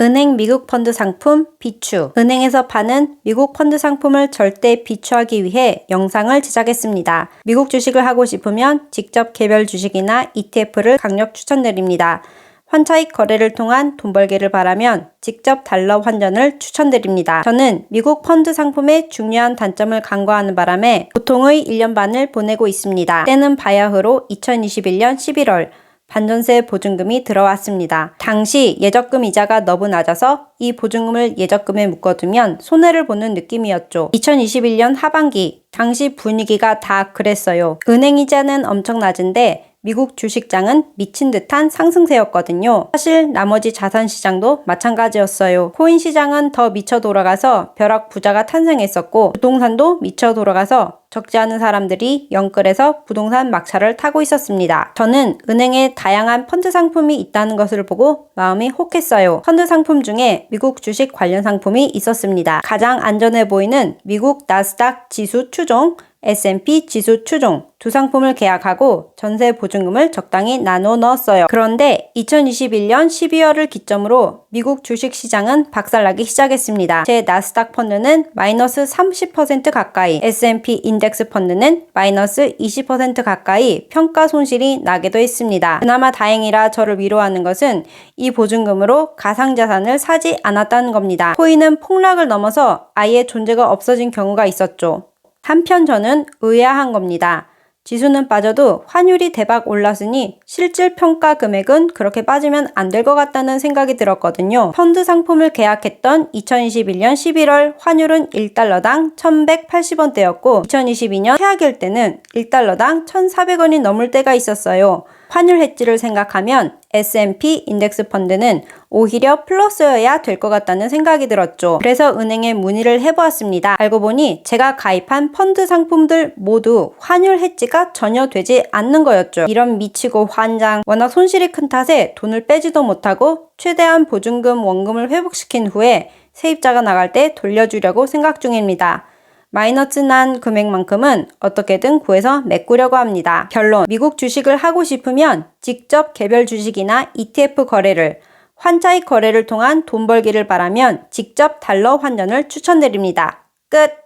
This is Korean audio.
은행 미국 펀드 상품 비추. 은행에서 파는 미국 펀드 상품을 절대 비추하기 위해 영상을 제작했습니다. 미국 주식을 하고 싶으면 직접 개별 주식이나 ETF를 강력 추천드립니다. 환차익 거래를 통한 돈 벌기를 바라면 직접 달러 환전을 추천드립니다. 저는 미국 펀드 상품의 중요한 단점을 간과하는 바람에 고통의 1년 반을 보내고 있습니다. 때는 바야흐로 2021년 11월 반전세 보증금이 들어왔습니다. 당시 예적금 이자가 너무 낮아서 이 보증금을 예적금에 묶어두면 손해를 보는 느낌이었죠. 2021년 하반기 당시 분위기가 다 그랬어요. 은행 이자는 엄청 낮은데 미국 주식장은 미친 듯한 상승세였거든요. 사실 나머지 자산 시장도 마찬가지였어요. 코인 시장은 더 미쳐 돌아가서 벼락 부자가 탄생했었고 부동산도 미쳐 돌아가서 적지 않은 사람들이 영끌해서 부동산 막차를 타고 있었습니다. 저는 은행에 다양한 펀드 상품이 있다는 것을 보고 마음이 혹했어요. 펀드 상품 중에 미국 주식 관련 상품이 있었습니다. 가장 안전해 보이는 미국 나스닥 지수 추종, S&P 지수 추종 두 상품을 계약하고 전세 보증금을 적당히 나눠 넣었어요. 그런데 2021년 12월을 기점으로 미국 주식 시장은 박살나기 시작했습니다. 제 나스닥 펀드는 마이너스 30% 가까이, S&P 인덱스 펀드는 마이너스 20% 가까이 평가 손실이 나기도 했습니다. 그나마 다행이라 저를 위로하는 것은 이 보증금으로 가상자산을 사지 않았다는 겁니다. 코인은 폭락을 넘어서 아예 존재가 없어진 경우가 있었죠. 한편 저는 의아한 겁니다. 지수는 빠져도 환율이 대박 올랐으니 실질 평가 금액은 그렇게 빠지면 안 될 것 같다는 생각이 들었거든요. 펀드 상품을 계약했던 2021년 11월 환율은 1달러당 1180원대였고 2022년 최악일 때는 1달러당 1400원이 넘을 때가 있었어요. 환율 해지를 생각하면 S&P 인덱스 펀드는 오히려 플러스여야 될 것 같다는 생각이 들었죠. 그래서 은행에 문의를 해보았습니다. 알고 보니 제가 가입한 펀드 상품들 모두 환율 해지가 전혀 되지 않는 거였죠. 이런 미치고 환장, 워낙 손실이 큰 탓에 돈을 빼지도 못하고 최대한 보증금 원금을 회복시킨 후에 세입자가 나갈 때 돌려주려고 생각 중입니다. 마이너스 난 금액만큼은 어떻게든 구해서 메꾸려고 합니다. 결론, 미국 주식을 하고 싶으면 직접 개별 주식이나 ETF 거래를, 환차익 거래를 통한 돈 벌기를 바라면 직접 달러 환전을 추천드립니다. 끝!